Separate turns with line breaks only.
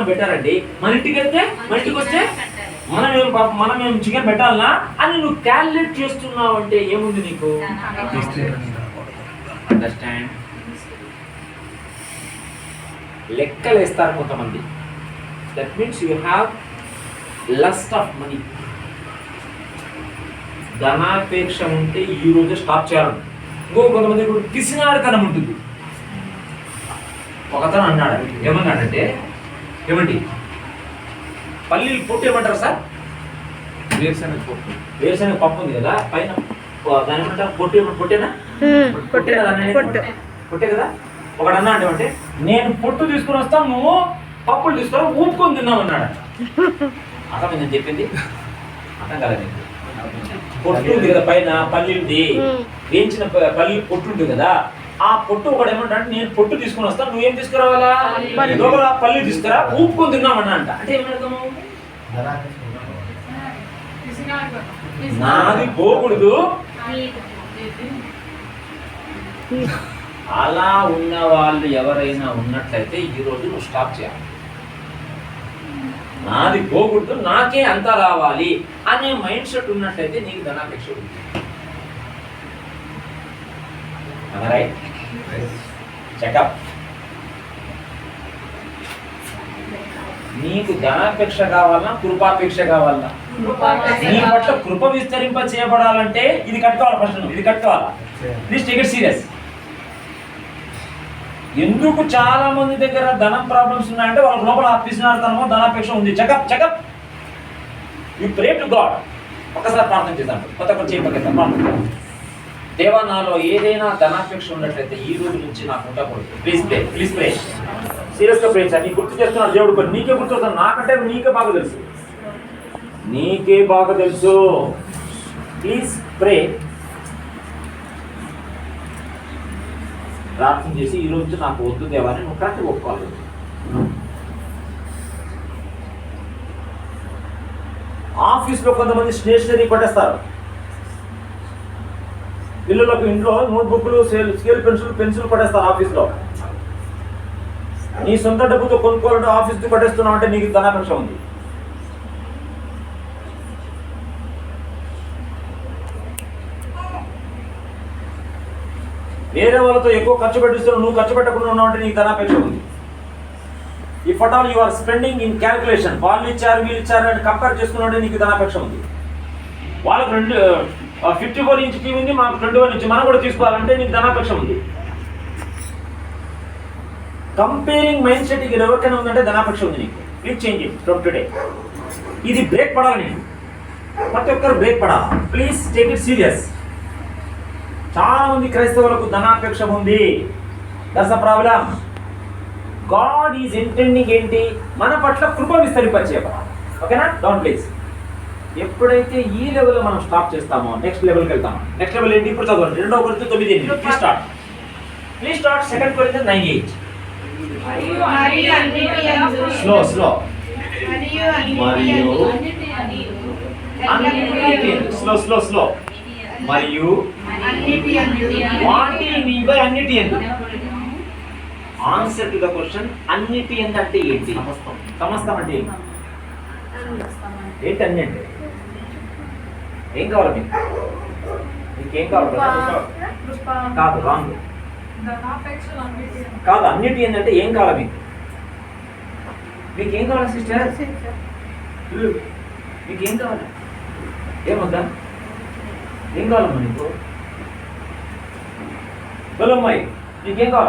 పెట్టారండి. మన ఇంటికి వెళ్తే మన ఇంటికి వస్తే మనం ఏం చికెన్ పెట్టాలనా అని నువ్వు క్యాలిక్యులేట్ చేస్తున్నావు అంటే ఏముంది నీకు? అండర్స్టాండ్? లెక్కలు వేస్తారు కొంతమంది. That means you have lust of money. ధనాపేక్ష ఉంటే ఈ రోజు స్టాప్ చేయాలి. ఇంకో కొంతమంది పిసినారితనం ఉంటుంది. ఒకతను అన్నాడు, ఏమన్నాడంటే, ఏమండి పల్లీలు పొట్టు ఏమంటారు సార్? వేరుశనగ పప్పు. వేరుశనగ పప్పు ఉంది కదా పైన, దాని ఏమంటారు? పొట్టేనా? పొట్టే కదా. ఒకడు అన్నాడు అంటే, నేను పొట్టు తీసుకుని వస్తాను, నువ్వు పప్పులు తీసుకొని ఊపుకొని తిన్నావు అన్నాడు. అర్థం నేను చెప్పింది అర్థం కాలేదు. పొట్టు ఉంది కదా పైన పల్లీది, వేయించిన పల్లీలు పొట్టు ఉంటుంది కదా, ఆ పొట్టు ఒకడు ఏమంటాడు, నేను పొట్టు తీసుకుని వస్తాను, నువ్వేం తీసుకురావాలా? లోపల పల్లి తీసుకురా, ఊపుకొని తిన్నామన్నా అంట. అంటే ఏమర్థము? నాది పోకూడదు. అలా ఉన్న వాళ్ళు ఎవరైనా ఉన్నట్లయితే ఈ రోజు నువ్వు స్టాప్ చేయాలి. నాది పోకూడదు, నాకే అంతా రావాలి అనే మైండ్ సెట్ ఉన్నట్లయితే నీకు ధనాపేక్ష ఉంది. రైట్? చెకప్. నీకు ధనాపేక్ష కావాలన్నా కృపాపేక్ష కావాలన్నా? నీ పట్ల కృప విస్తరింప చేయబడాలంటే ఇది కట్టుకోవాలి. ఫస్ట్ ఇది కట్టుకోవాలా? Please take it serious. ఎందుకు చాలా మంది దగ్గర ధనం ప్రాబ్లమ్స్ ఉన్నాయంటే వాళ్ళ లోపల పిసినారితనమో ధనాపేక్ష ఉంది. Checkup checkup. You pray to God. ఒక్కసారి ప్రార్థన చేద్దాం. కొత్త చేయబోతాం. దేవా, నాలో ఏదైనా ధనాపేక్ష ఉన్నట్లయితే ఈ రోజు నుంచి నాకు ఉండకూడదు. Please pray, please pray. సీరియస్గా ప్రే సార్. నీకు గుర్తు చేస్తున్నాడు దేవుడు పని. నీకే గుర్తు వస్తాను, నాకంటే నీకే బాగా తెలుసు. నీకే బాగా తెలుసు. Please pray. ప్రార్థన చేసి ఈ రోజు నాకు వద్దు దేవాని నువ్వు కరెక్ట్గా ఒప్పుకోవాలి. ఆఫీస్లో కొంతమంది స్టేషనరీ కొట్టేస్తారు. పిల్లలకు ఇంట్లో నోట్బుక్లు, స్కేల్ పెన్సిల్ కొట్టేస్తారు ఆఫీస్లో. నీ సొంత డబ్బుతో కొనుక్కోవాలంటే ఆఫీస్కి కొట్టేస్తున్నావు అంటే నీకు ధనాపేక్ష ఉంది. వేరే వాళ్ళతో ఎక్కువ ఖర్చు పెట్టిస్తున్నావు, నువ్వు ఖర్చు పెట్టకుండా ఉన్నావు అంటే నీకు ధనాపేక్ష ఉంది. ఈ ఫటాలు you are spending in calculation. వాళ్ళు ఇచ్చారు వీళ్ళు ఇచ్చారు అని కంపేర్ చేసుకున్నావు అంటే నీకు ధనాపేక్ష ఉంది. వాళ్ళకు 54 ఇంచ్ టీవీ ఉంది, మాకు 21 ఇంచ్, మనం కూడా తీసుకోవాలంటే నీకు ధనాపేక్ష ఉంది. కంపేరింగ్ మైండ్ సెట్ ఇక్కడ ఎవరికైనా ఉందంటే ధనాపేక్ష ఉంది నీకు. Please change it from today. ఇది బ్రేక్ పడాలి నీకు. ప్రతి ఒక్కరు బ్రేక్ పడాలి. Please take it serious. చాలా మంది క్రైస్తవులకు ధనాపేక్ష ఉంది. That's the problem. God is intending ఏంటి? మన పట్ల కృప విస్తరింపచేయబడాలి. ఓకేనా? Don't please. ఎప్పుడైతే ఈ లెవెల్ మనం స్టాప్ చేస్తామో నెక్స్ట్ లెవెల్కి వెళ్తామో. నెక్స్ట్ లెవెల్ ఏంటి? ఇప్పుడు చదవండి. 2 Corinthians 9:8. Please start. Please start 2 Corinthians 9:8. Slow slow. మరియు స్లో స్లో స్లో. మరియు వాటి నీపై అన్నిటి ఎందు. Answer to the question. అన్నిటి ఎందు అంటే ఏంటి? సమస్తం అంటే ఏంటి? ఏంటి అన్ని అంటే? ఏం కావాలి మీకు? మీకేం కావాలి? కాదు, రాంగ్ కాదు. అన్నిటి ఏంటంటే ఏం కావాలి మీకు? మీకేం కావాలి సిస్టర్? మీకేం కావాలి? ఏమొద్దా? ఏం కావాలమ్మా నీకు? బలమ్మాయి నీకేం కావాలి?